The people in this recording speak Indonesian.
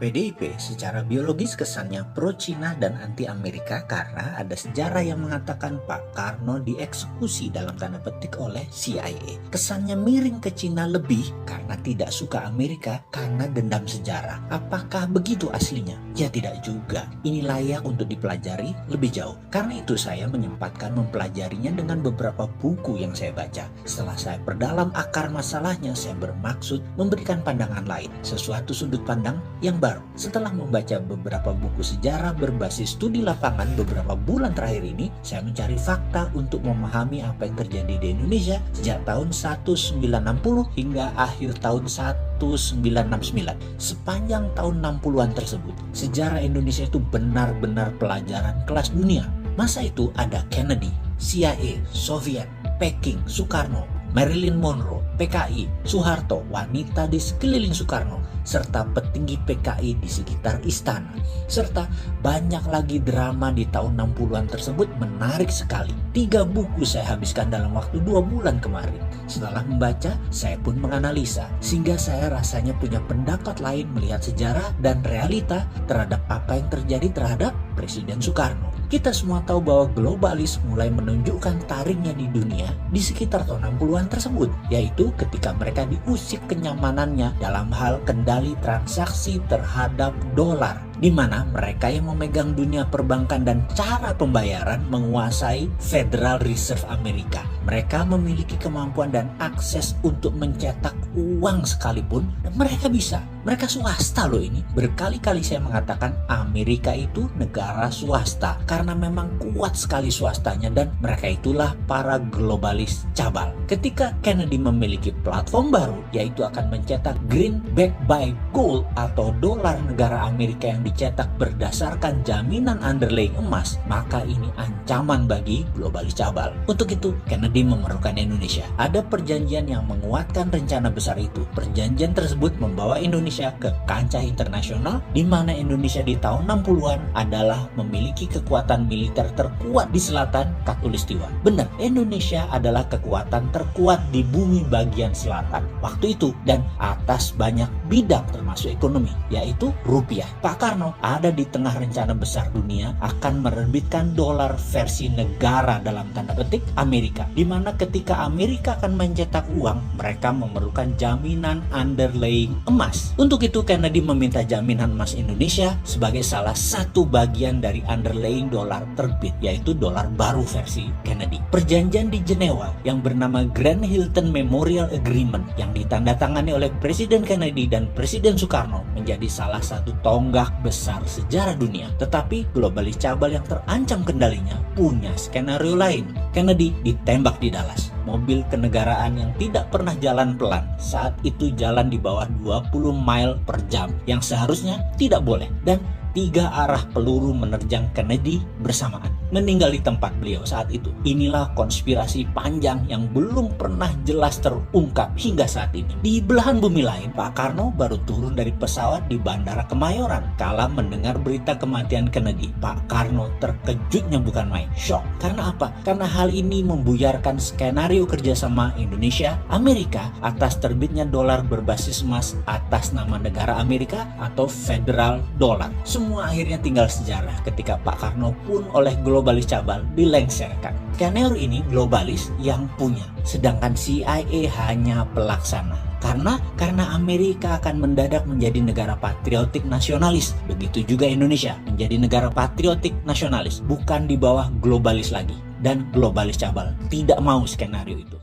PDIP secara biologis kesannya pro-Cina dan anti-Amerika karena ada sejarah yang mengatakan Pak Karno dieksekusi dalam tanda petik oleh CIA. Kesannya miring ke Cina lebih karena tidak suka Amerika karena dendam sejarah. Apakah begitu aslinya? Ya tidak juga. Ini layak untuk dipelajari lebih jauh. Karena itu saya menyempatkan mempelajarinya dengan beberapa buku yang saya baca. Setelah saya perdalam akar masalahnya, saya bermaksud memberikan pandangan lain, sesuatu sudut pandang yang baru. Setelah membaca beberapa buku sejarah berbasis studi lapangan beberapa bulan terakhir ini, saya mencari fakta untuk memahami apa yang terjadi di Indonesia sejak tahun 1960 hingga akhir tahun 1969. Sepanjang tahun 60-an tersebut, sejarah Indonesia itu benar-benar pelajaran kelas dunia. Masa itu ada Kennedy, CIA, Soviet, Peking, Soekarno, Marilyn Monroe, PKI, Soeharto, wanita di sekeliling Soekarno, serta petinggi PKI di sekitar istana. Serta banyak lagi drama di tahun 60-an tersebut menarik sekali. 3 buku saya habiskan dalam waktu 2 bulan kemarin. Setelah membaca, saya pun menganalisa, sehingga saya rasanya punya pendapat lain melihat sejarah dan realita terhadap apa yang terjadi terhadap Presiden Soekarno. Kita semua tahu bahwa globalis mulai menunjukkan taringnya di dunia di sekitar tahun 60-an tersebut, yaitu ketika mereka diusik kenyamanannya dalam hal kendali transaksi terhadap dolar, di mana mereka yang memegang dunia perbankan dan cara pembayaran menguasai Federal Reserve Amerika. Mereka memiliki kemampuan dan akses untuk mencetak uang sekalipun, dan mereka bisa. Mereka swasta loh ini. Berkali-kali saya mengatakan Amerika itu negara swasta karena memang kuat sekali swastanya, dan mereka itulah para globalis cabal. Ketika Kennedy memiliki platform baru, yaitu akan mencetak greenback by gold atau dolar negara Amerika yang dicetak berdasarkan jaminan underlying emas, maka ini ancaman bagi globalis cabal. Untuk itu, Kennedy memerlukan Indonesia. Ada perjanjian yang menguatkan rencana besar itu. Perjanjian tersebut membawa Indonesia ke kancah internasional, di mana Indonesia di tahun 60-an adalah memiliki kekuatan militer terkuat di selatan Khatulistiwa. Benar, Indonesia adalah kekuatan terkuat di bumi bagian selatan waktu itu dan atas banyak bidang termasuk ekonomi, yaitu rupiah. Pak Karno ada di tengah rencana besar dunia akan menerbitkan dolar versi negara dalam tanda petik Amerika, di mana ketika Amerika akan mencetak uang, mereka memerlukan jaminan underlying emas. Untuk itu Kennedy meminta jaminan emas Indonesia sebagai salah satu bagian dari underlying dolar terbit, yaitu dolar baru versi Kennedy. Perjanjian di Jenewa yang bernama Grand Hilton Memorial Agreement yang ditandatangani oleh Presiden Kennedy dan Presiden Soekarno menjadi salah satu tonggak besar sejarah dunia. Tetapi globalis cabal yang terancam kendalinya punya skenario lain. Kennedy ditembak di Dallas. Mobil kenegaraan yang tidak pernah jalan pelan saat itu jalan di bawah 20 mile per jam yang seharusnya tidak boleh, dan 3 arah peluru menerjang Kennedy bersamaan, meninggal di tempat beliau saat itu. Inilah konspirasi panjang yang belum pernah jelas terungkap hingga saat ini. Di belahan bumi lain, Pak Karno baru turun dari pesawat di Bandara Kemayoran kala mendengar berita kematian Kennedy. Pak Karno terkejutnya bukan main, shock. Karena apa? Karena hal ini membuyarkan skenario kerjasama Indonesia Amerika atas terbitnya dolar berbasis emas atas nama negara Amerika atau Federal Dollar. Semua akhirnya tinggal sejarah ketika Pak Karno pun oleh globalis cabal dilengsarkan. Skenario ini globalis yang punya, sedangkan CIA hanya pelaksana. Karena Amerika akan mendadak menjadi negara patriotik nasionalis. Begitu juga Indonesia menjadi negara patriotik nasionalis, bukan di bawah globalis lagi. Dan globalis cabal tidak mau skenario itu.